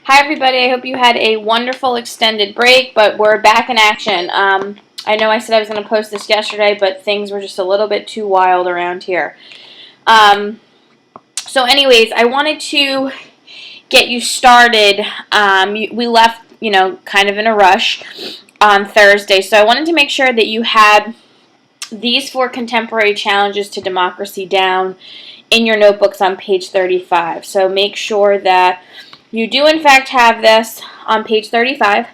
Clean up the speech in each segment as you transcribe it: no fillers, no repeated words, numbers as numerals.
Hi everybody, I hope you had a wonderful extended break, but we're back in action. I know I said I was going to post this yesterday, but things were just a little bit too wild around here. So anyways, I wanted to get you started. We left, kind of in a rush on Thursday, so I wanted to make sure that you had these 4 contemporary challenges to democracy down in your notebooks on page 35. So make sure that you do in fact have this on page 35.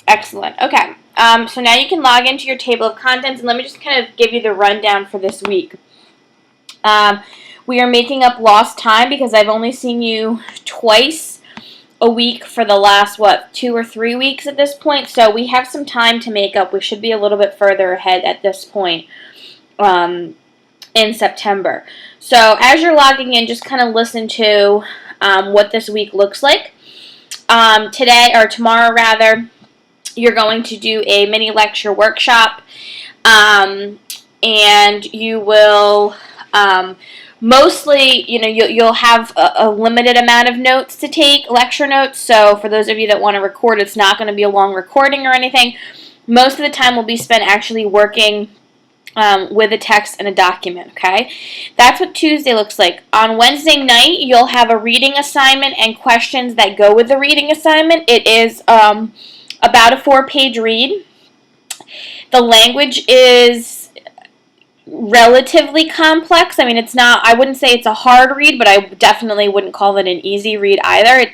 Excellent. Okay. So now you can log into your table of contents, and let me just kind of give you the rundown for this week. We are making up lost time because I've only seen you twice a week for the last, 2 or 3 weeks at this point. So we have some time to make up. We should be a little bit further ahead at this point in September. So as you're logging in, just kind of listen to what this week looks like. Today, or tomorrow rather, you're going to do a mini lecture workshop, and you will mostly, you'll have a limited amount of notes to take, lecture notes. So for those of you that want to record, it's not going to be a long recording or anything. Most of the time will be spent actually working with a text and a document, okay? That's what Tuesday looks like. On Wednesday night, you'll have a reading assignment and questions that go with the reading assignment. It is about a 4-page read. The language is relatively complex. I mean, it's not, I wouldn't say it's a hard read, but I definitely wouldn't call it an easy read either.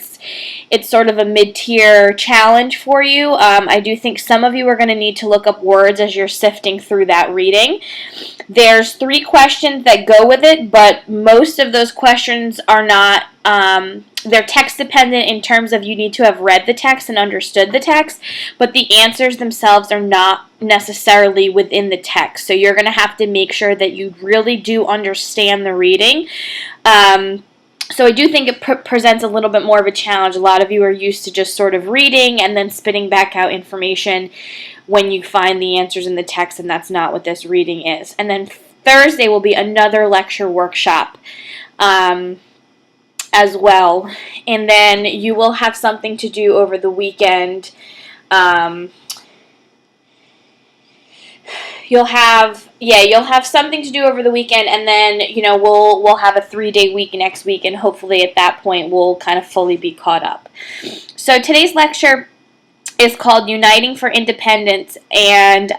It's sort of a mid-tier challenge for you. I do think some of you are going to need to look up words as you're sifting through that reading. There's 3 questions that go with it, but most of those questions are not, they're text dependent in terms of you need to have read the text and understood the text, but the answers themselves are not necessarily within the text. So you're going to have to make sure that you really do understand the reading. So I do think it presents a little bit more of a challenge. A lot of you are used to just sort of reading and then spitting back out information when you find the answers in the text, and that's not what this reading is. And then Thursday will be another lecture workshop as well. And then you will have something to do over the weekend. You'll have something to do over the weekend, and then, we'll have a 3-day week next week, and hopefully at that point we'll kind of fully be caught up. So today's lecture is called Uniting for Independence, and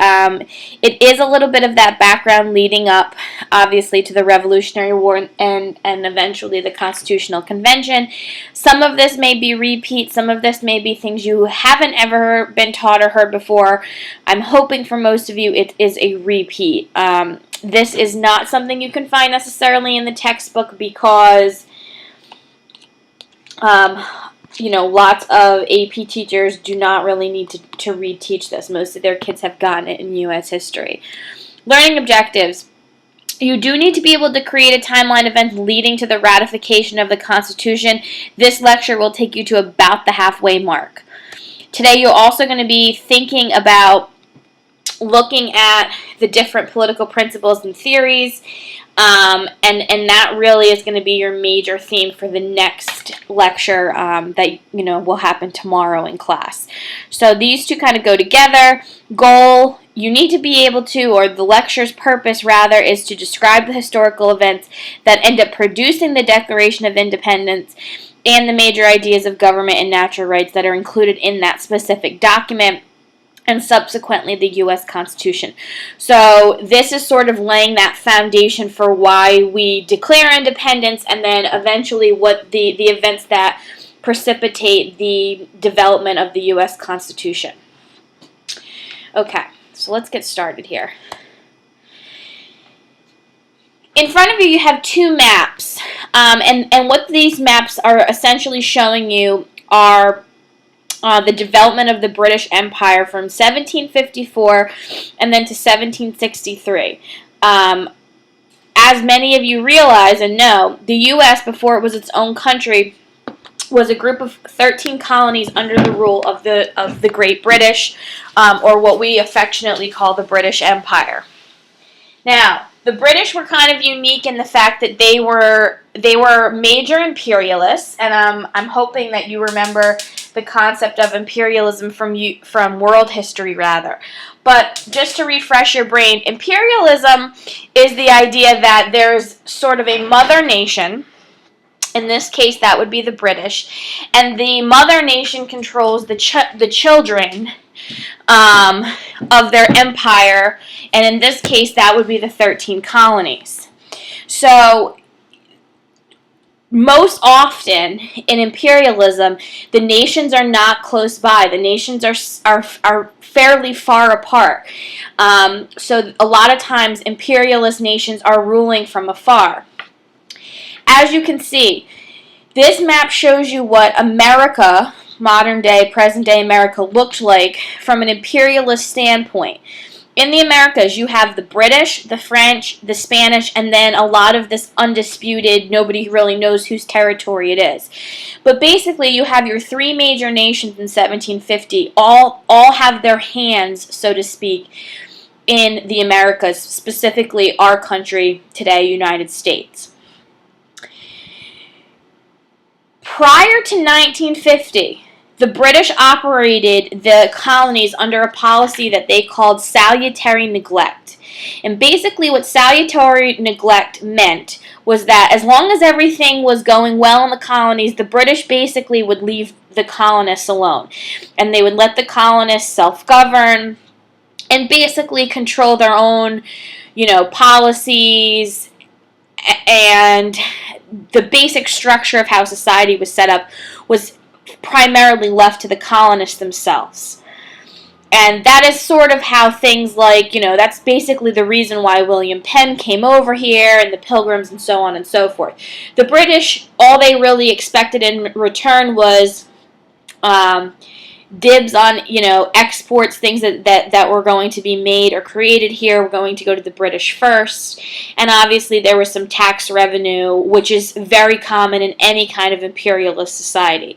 it is a little bit of that background leading up, obviously, to the Revolutionary War and eventually the Constitutional Convention. Some of this may be repeat, some of this may be things you haven't ever been taught or heard before. I'm hoping for most of you it is a repeat. This is not something you can find necessarily in the textbook because lots of AP teachers do not really need to reteach this. Most of their kids have gotten it in U.S. history. Learning objectives. You do need to be able to create a timeline event leading to the ratification of the Constitution. This lecture will take you to about the halfway mark. Today you're also going to be thinking about looking at the different political principles and theories, and that really is going to be your major theme for the next lecture that will happen tomorrow in class. So these two kind of go together. Goal, you need to be able to, or the lecture's purpose rather, is to describe the historical events that end up producing the Declaration of Independence and the major ideas of government and natural rights that are included in that specific document, and subsequently the U.S. Constitution. So this is sort of laying that foundation for why we declare independence, and then eventually what the events that precipitate the development of the U.S. Constitution. Okay, so let's get started here. In front of you, you have 2 maps, and what these maps are essentially showing you are the development of the British Empire from 1754 and then to 1763. As many of you realize and know, the U.S., before it was its own country, was a group of 13 colonies under the rule of the Great British, or what we affectionately call the British Empire. Now, The British were kind of unique in the fact that they were major imperialists, and I'm hoping that you remember the concept of imperialism from world history, rather. But just to refresh your brain, imperialism is the idea that there's sort of a mother nation. In this case, that would be the British, and the mother nation controls the children of their empire, and in this case, that would be the 13 colonies. So, most often in imperialism, the nations are not close by. The nations are fairly far apart. So, a lot of times, imperialist nations are ruling from afar. As you can see, this map shows you what America, modern day, present day America, looked like from an imperialist standpoint. In the Americas, you have the British, the French, the Spanish, and then a lot of this undisputed, nobody really knows whose territory it is. But basically, you have your three major nations in 1750, all have their hands, so to speak, in the Americas, specifically our country today, United States. Prior to 1950, the British operated the colonies under a policy that they called salutary neglect. And basically what salutary neglect meant was that as long as everything was going well in the colonies, the British basically would leave the colonists alone. And they would let the colonists self-govern and basically control their own, policies, and the basic structure of how society was set up was primarily left to the colonists themselves. And that is sort of how things like, that's basically the reason why William Penn came over here and the Pilgrims and so on and so forth. The British, all they really expected in return was dibs on, exports, things that were going to be made or created here were going to go to the British first. And obviously there was some tax revenue, which is very common in any kind of imperialist society.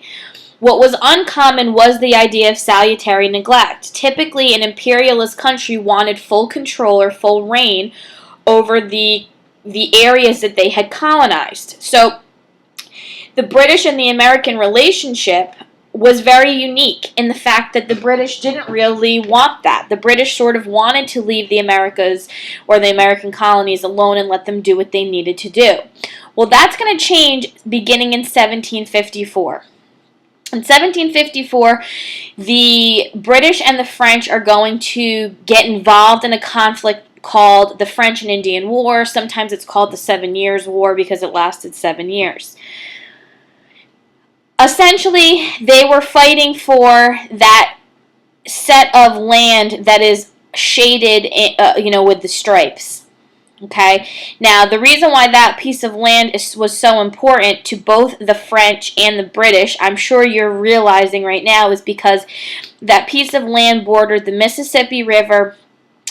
What was uncommon was the idea of salutary neglect. Typically, an imperialist country wanted full control or full reign over the areas that they had colonized. So the British and the American relationship was very unique in the fact that the British didn't really want that. The British sort of wanted to leave the Americas or the American colonies alone and let them do what they needed to do. Well, that's going to change beginning in 1754. In 1754, the British and the French are going to get involved in a conflict called the French and Indian War. Sometimes it's called the 7 Years' War because it lasted 7 years. Essentially, they were fighting for that set of land that is shaded, with the stripes. Okay. Now, the reason why that piece of land was so important to both the French and the British, I'm sure you're realizing right now, is because that piece of land bordered the Mississippi River,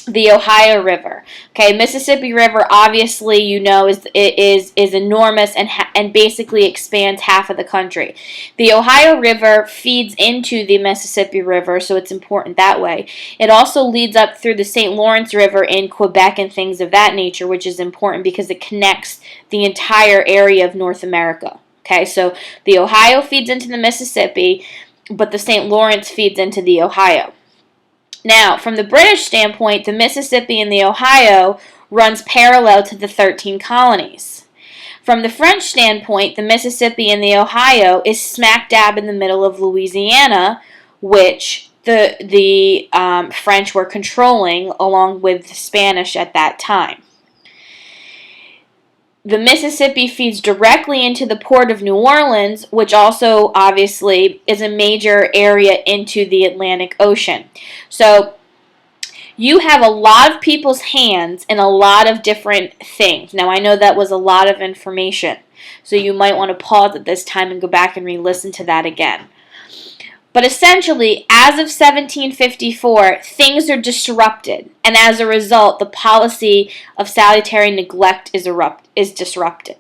the Ohio River. Okay, Mississippi River, obviously, is enormous and basically expands half of the country. The Ohio River feeds into the Mississippi River, so it's important that way. It also leads up through the St. Lawrence River in Quebec and things of that nature, which is important because it connects the entire area of North America. Okay, so the Ohio feeds into the Mississippi, but the St. Lawrence feeds into the Ohio. Now, from the British standpoint, the Mississippi and the Ohio runs parallel to the 13 colonies. From the French standpoint, the Mississippi and the Ohio is smack dab in the middle of Louisiana, which the French were controlling along with the Spanish at that time. The Mississippi feeds directly into the port of New Orleans, which also obviously is a major area into the Atlantic Ocean. So you have a lot of people's hands in a lot of different things. Now, I know that was a lot of information, so you might want to pause at this time and go back and re-listen to that again. But essentially, as of 1754, things are disrupted, and as a result, the policy of salutary neglect is disrupted.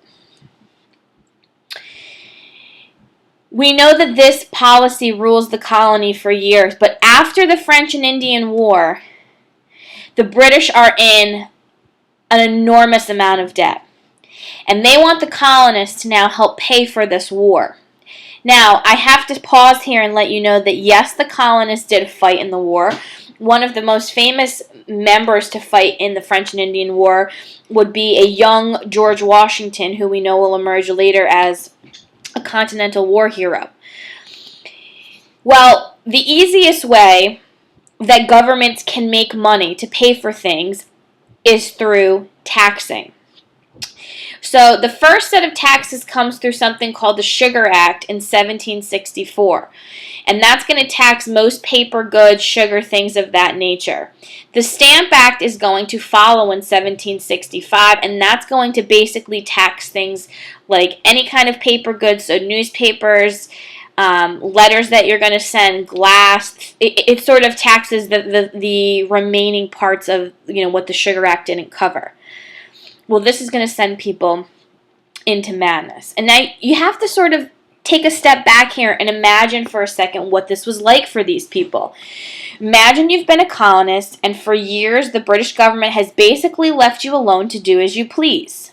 We know that this policy rules the colony for years, but after the French and Indian War, the British are in an enormous amount of debt. And they want the colonists to now help pay for this war. Now, I have to pause here and let you know that yes, the colonists did fight in the war. One of the most famous members to fight in the French and Indian War would be a young George Washington, who we know will emerge later as a Continental War hero. Well, the easiest way that governments can make money to pay for things is through taxing. So the first set of taxes comes through something called the Sugar Act in 1764. And that's going to tax most paper goods, sugar, things of that nature. The Stamp Act is going to follow in 1765, and that's going to basically tax things like any kind of paper goods, so newspapers, letters that you're going to send, glass. It sort of taxes the remaining parts of what the Sugar Act didn't cover. Well, this is going to send people into madness. And now you have to sort of take a step back here and imagine for a second what this was like for these people. Imagine you've been a colonist, and for years the British government has basically left you alone to do as you please.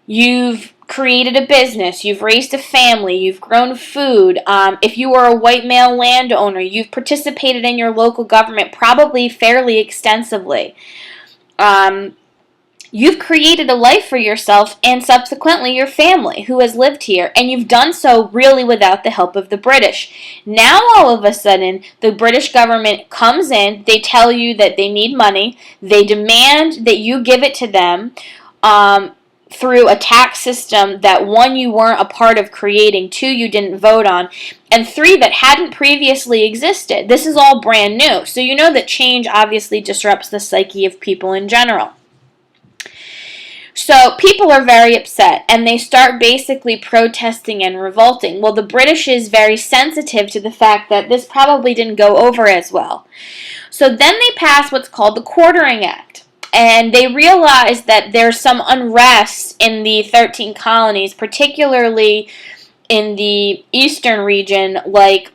You've created a business, you've raised a family, you've grown food. If you were a white male landowner, you've participated in your local government probably fairly extensively. You've created a life for yourself and subsequently your family who has lived here, and you've done so really without the help of the British. Now all of a sudden the British government comes in, they tell you that they need money, they demand that you give it to them through a tax system that, one, you weren't a part of creating, two, you didn't vote on, and three, that hadn't previously existed. This is all brand new. So you know that change obviously disrupts the psyche of people in general. So people are very upset, and they start basically protesting and revolting. Well, the British is very sensitive to the fact that this probably didn't go over as well. So then they pass what's called the Quartering Act, and they realize that there's some unrest in the 13 colonies, particularly in the eastern region, like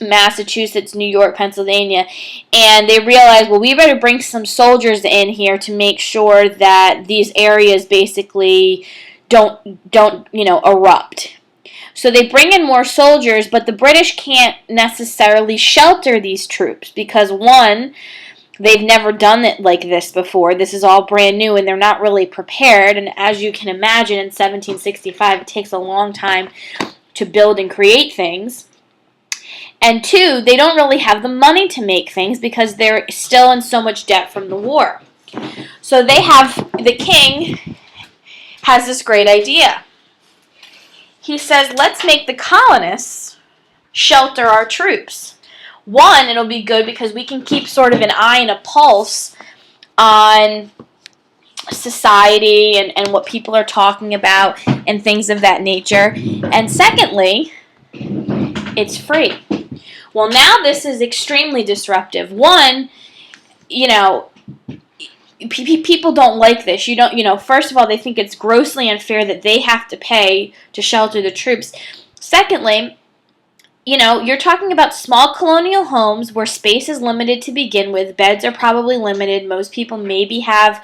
Massachusetts, New York, Pennsylvania, and they realize, well, we better bring some soldiers in here to make sure that these areas basically don't erupt. So they bring in more soldiers, but the British can't necessarily shelter these troops because, one, they've never done it like this before. This is all brand new, and they're not really prepared. And as you can imagine, in 1765, it takes a long time to build and create things. And two, they don't really have the money to make things because they're still in so much debt from the war. So the king has this great idea. He says, let's make the colonists shelter our troops. One, it'll be good because we can keep sort of an eye and a pulse on society and what people are talking about and things of that nature. And secondly, it's free. Well, now this is extremely disruptive. One, people don't like this. First of all, they think it's grossly unfair that they have to pay to shelter the troops. Secondly, you're talking about small colonial homes where space is limited to begin with. Beds are probably limited. Most people maybe have,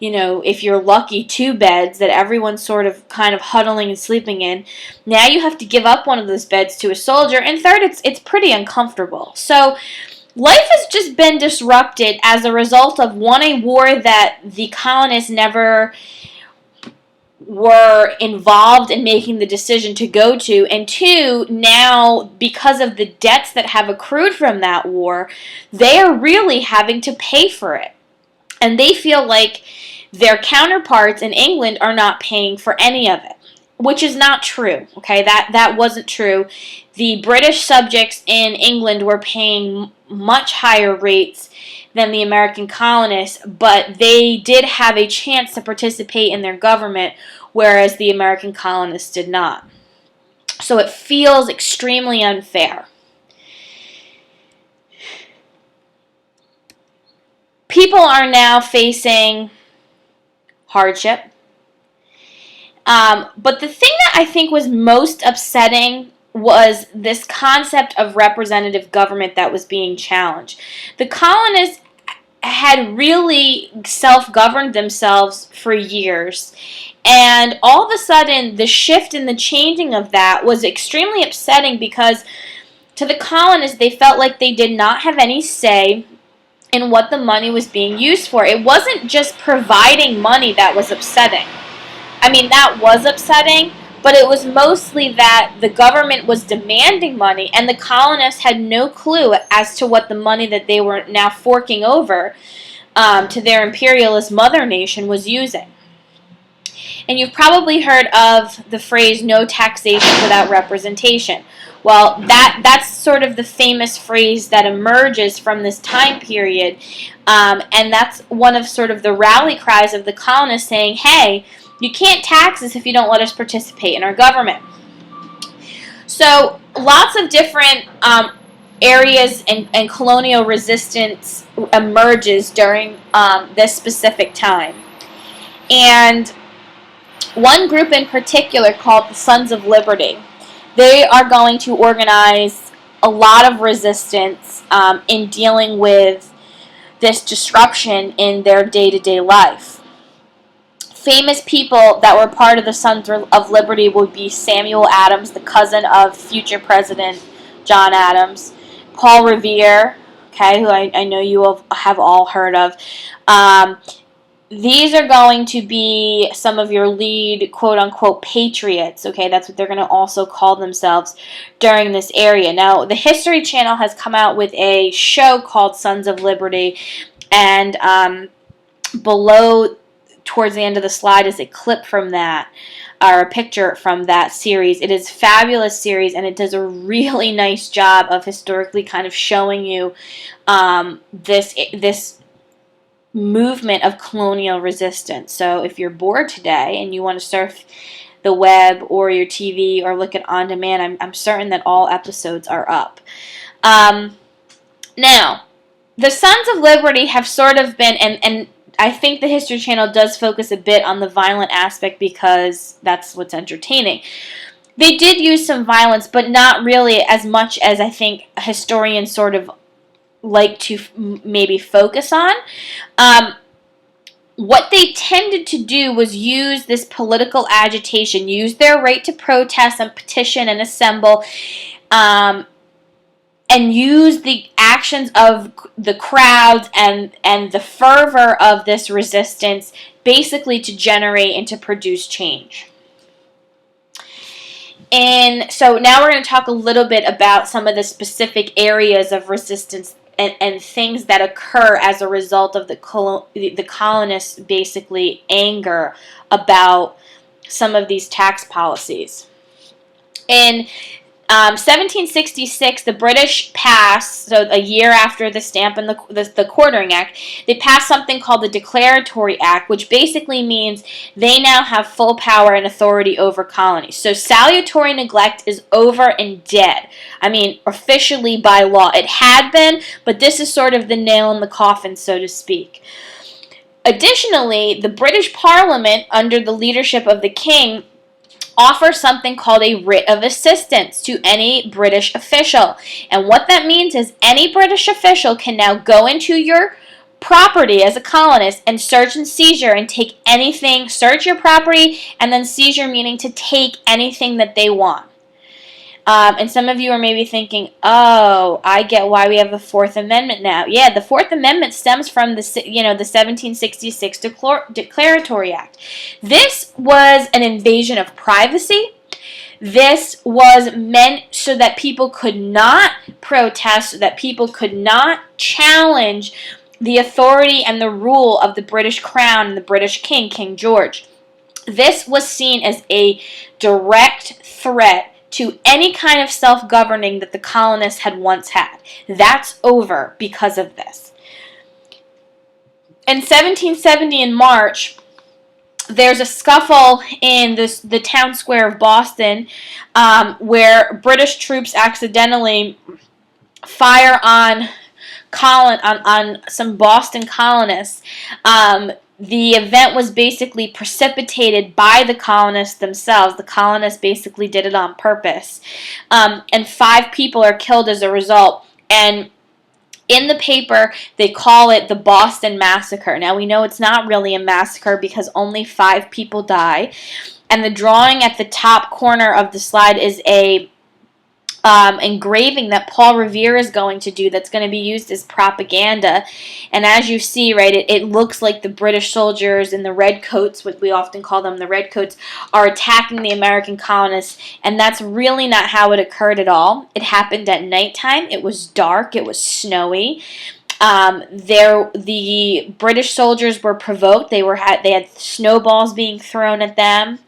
if you're lucky, 2 beds that everyone's sort of kind of huddling and sleeping in. Now you have to give up one of those beds to a soldier. And third, it's pretty uncomfortable. So life has just been disrupted as a result of, one, a war that the colonists never were involved in making the decision to go to, and two, now because of the debts that have accrued from that war, they are really having to pay for it. And they feel like their counterparts in England are not paying for any of it, which is not true. Okay, that wasn't true. The British subjects in England were paying much higher rates than the American colonists, but they did have a chance to participate in their government, whereas the American colonists did not. So it feels extremely unfair. People are now facing hardship. But the thing that I think was most upsetting was this concept of representative government that was being challenged. The colonists had really self-governed themselves for years. And all of a sudden, the shift and the changing of that was extremely upsetting because to the colonists, they felt like they did not have any say in what the money was being used for. It wasn't just providing money that was upsetting. I mean, that was upsetting, but it was mostly that the government was demanding money and the colonists had no clue as to what the money that they were now forking over to their imperialist mother nation was using. And you've probably heard of the phrase "no taxation without representation." Well, that's sort of the famous phrase that emerges from this time period, and that's one of sort of the rally cries of the colonists saying, "Hey, you can't tax us if you don't let us participate in our government." So lots of different areas and colonial resistance emerges during this specific time. And one group in particular called the Sons of Liberty, they are going to organize a lot of resistance in dealing with this disruption in their day-to-day life. Famous people that were part of the Sons of Liberty would be Samuel Adams, the cousin of future President John Adams, Paul Revere, okay, who I know you have all heard of. These are going to be some of your lead quote-unquote patriots, okay? That's what they're going to also call themselves during this area. Now, the History Channel has come out with a show called Sons of Liberty, and below, towards the end of the slide, is a clip from that, or a picture from that series. It is a fabulous series, and it does a really nice job of historically kind of showing you this movement of colonial resistance. So if you're bored today and you want to surf the web or your TV or look at on demand, I'm certain that all episodes are up. Now, the Sons of Liberty have sort of been, and I think the History Channel does focus a bit on the violent aspect because that's what's entertaining. They did use some violence, but not really as much as I think historians sort of like to maybe focus on. What they tended to do was use this political agitation, use their right to protest and petition and assemble, and use the actions of the crowds and the fervor of this resistance basically to generate and to produce change. And so now we're going to talk a little bit about some of the specific areas of resistance and things that occur as a result of the colonists' basically anger about some of these tax policies. In 1766, the British passed, so a year after the Stamp and the Quartering Act, they passed something called the Declaratory Act, which basically means they now have full power and authority over colonies. So salutary neglect is over and dead. I mean, officially by law. It had been, but this is sort of the nail in the coffin, so to speak. Additionally, the British Parliament, under the leadership of the King, offer something called a writ of assistance to any British official. And what that means is any British official can now go into your property as a colonist and search and seizure and take anything, search your property, and then seizure meaning to take anything that they want. And some of you are maybe thinking, oh, I get why we have the Fourth Amendment now. Yeah, the Fourth Amendment stems from the 1766 Declaratory Act. This was an invasion of privacy. This was meant so that people could not protest, so that people could not challenge the authority and the rule of the British Crown and the British King, King George. This was seen as a direct threat to any kind of self-governing that the colonists had once had. That's over because of this. In 1770, in March, there's a scuffle in the town square of Boston where British troops accidentally fire on some Boston colonists. The event was basically precipitated by the colonists themselves. The colonists basically did it on purpose. And 5 people are killed as a result. And In the paper, they call it the Boston Massacre. Now, we know it's not really a massacre because only 5 people die. And the drawing at the top corner of the slide is a engraving that Paul Revere is going to do that's going to be used as propaganda. And as you see, right, it looks like the British soldiers in the red coats, what we often call them the red coats, are attacking the American colonists. And that's really not how it occurred at all. It happened at nighttime. It was dark. It was snowy. The British soldiers were provoked. They had snowballs being thrown at them.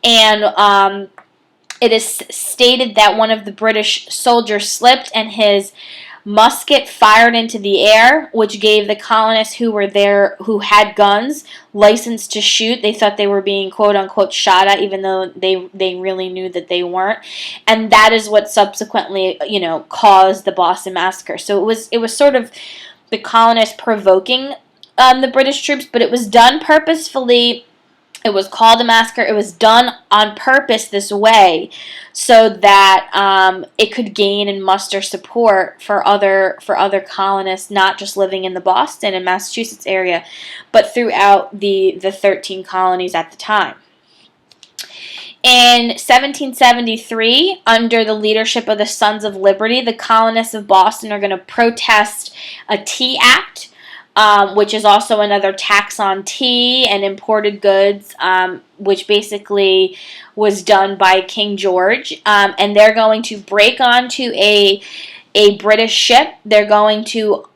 And it is stated that one of the British soldiers slipped and his musket fired into the air, which gave the colonists who were there, who had guns, license to shoot. They thought they were being quote-unquote shot at, even though they really knew that they weren't. And that is what subsequently, caused the Boston Massacre. So it was sort of the colonists provoking the British troops, but it was done purposefully. It was called a massacre. It was done on purpose this way so that it could gain and muster support for other colonists, not just living in the Boston and Massachusetts area, but throughout the 13 colonies at the time. In 1773, under the leadership of the Sons of Liberty, the colonists of Boston are going to protest a Tea Act, which is also another tax on tea and imported goods, which basically was done by King George. And they're going to break onto a British ship. They're going to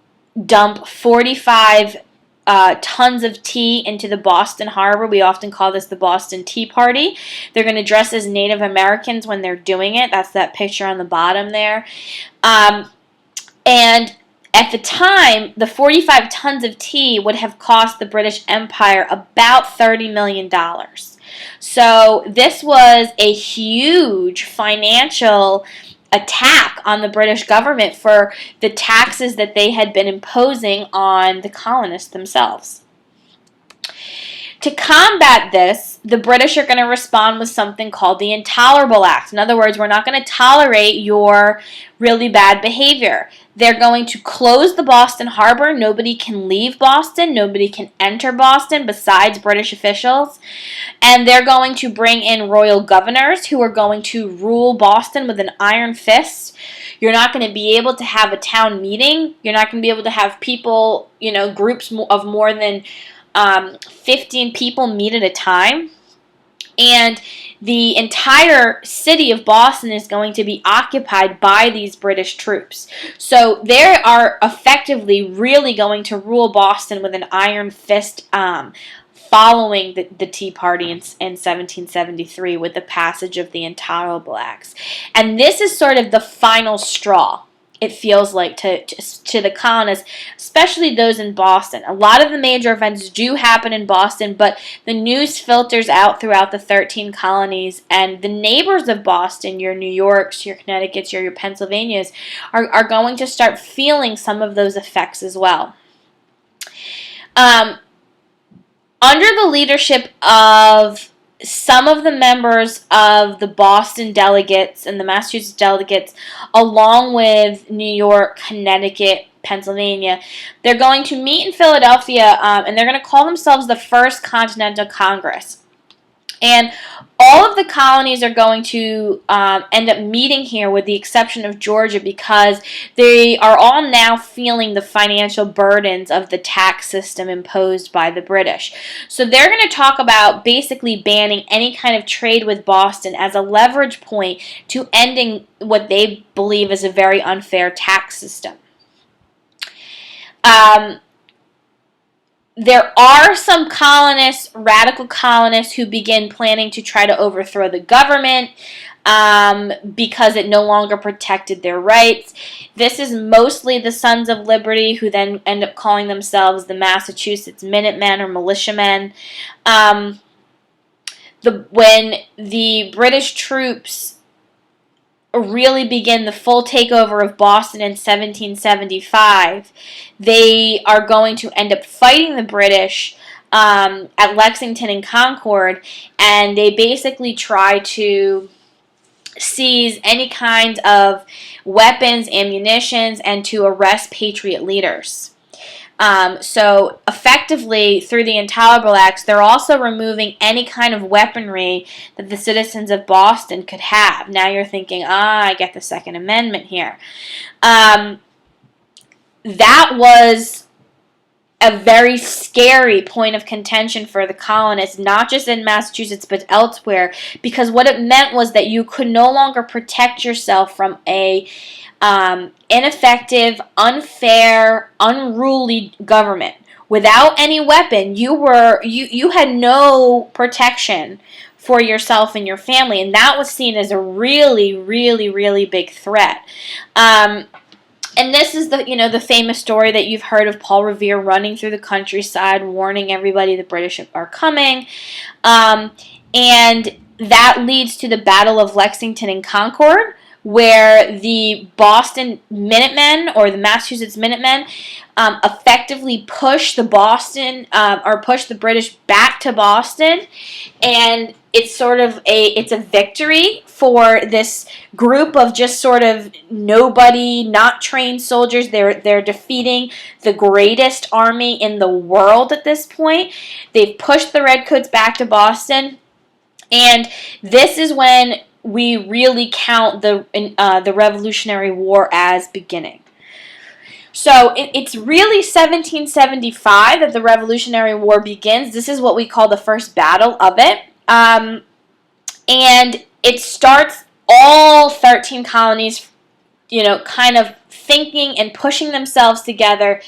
dump 45 tons of tea into the Boston Harbor. We often call this the Boston Tea Party. They're going to dress as Native Americans when they're doing it. That's that picture on the bottom there. And at the time, the 45 tons of tea would have cost the British Empire about $30 million. So this was a huge financial attack on the British government for the taxes that they had been imposing on the colonists themselves. To combat this, the British are going to respond with something called the Intolerable Act. In other words, we're not going to tolerate your really bad behavior. They're going to close the Boston Harbor. Nobody can leave Boston. Nobody can enter Boston besides British officials. And they're going to bring in royal governors who are going to rule Boston with an iron fist. You're not going to be able to have a town meeting. You're not going to be able to have people, groups of more than 15 people meet at a time. And the entire city of Boston is going to be occupied by these British troops. So they are effectively really going to rule Boston with an iron fist, following the Tea Party in 1773 with the passage of the Intolerable Acts. And this is sort of the final straw, it feels like, to the colonists, especially those in Boston. A lot of the major events do happen in Boston, but the news filters out throughout the 13 colonies, and the neighbors of Boston, your New Yorks, your Connecticut's, your Pennsylvanias, are going to start feeling some of those effects as well. Under the leadership of some of the members of the Boston delegates and the Massachusetts delegates, along with New York, Connecticut, Pennsylvania, they're going to meet in Philadelphia, and they're going to call themselves the First Continental Congress. And all of the colonies are going to end up meeting here, with the exception of Georgia, because they are all now feeling the financial burdens of the tax system imposed by the British. So they're going to talk about basically banning any kind of trade with Boston as a leverage point to ending what they believe is a very unfair tax system. There are some colonists, radical colonists, who begin planning to try to overthrow the government because it no longer protected their rights. This is mostly the Sons of Liberty, who then end up calling themselves the Massachusetts Minutemen or Militiamen. When the British troops really begin the full takeover of Boston in 1775, they are going to end up fighting the British at Lexington and Concord, and they basically try to seize any kind of weapons, ammunitions, and to arrest patriot leaders. So effectively, through the Intolerable Acts, they're also removing any kind of weaponry that the citizens of Boston could have. Now you're thinking, I get the Second Amendment here. That was a very scary point of contention for the colonists, not just in Massachusetts but elsewhere, because what it meant was that you could no longer protect yourself from a ineffective, unfair, unruly government. Without any weapon, you had no protection for yourself and your family, and that was seen as a really, really, really big threat. And this is the famous story that you've heard of Paul Revere running through the countryside, warning everybody the British are coming, and that leads to the Battle of Lexington and Concord, where the Boston Minutemen or the Massachusetts Minutemen effectively push the British back to Boston, and it's a victory for this group of just sort of nobody, not trained soldiers. They're defeating the greatest army in the world at this point. They've pushed the Redcoats back to Boston, and this is when we really count the Revolutionary War as beginning. So it's really 1775 that the Revolutionary War begins. This is what we call the first battle of it. And it starts all 13 colonies, kind of thinking and pushing themselves together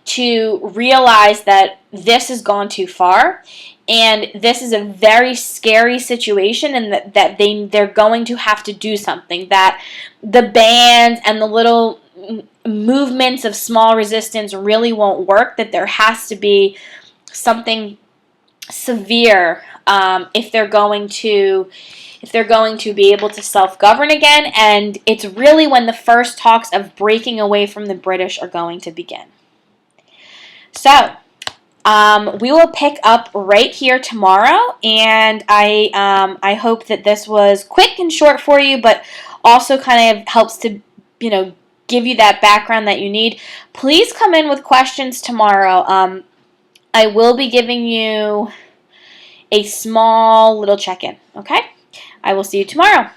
to realize that this has gone too far. And this is a very scary situation, and that they're going to have to do something. That the bands and the little movements of small resistance really won't work. That there has to be something severe if they're going to be able to self-govern again. And it's really when the first talks of breaking away from the British are going to begin. So we will pick up right here tomorrow, and I hope that this was quick and short for you, but also kind of helps to give you that background that you need. Please come in with questions tomorrow. I will be giving you a small little check-in. Okay, I will see you tomorrow.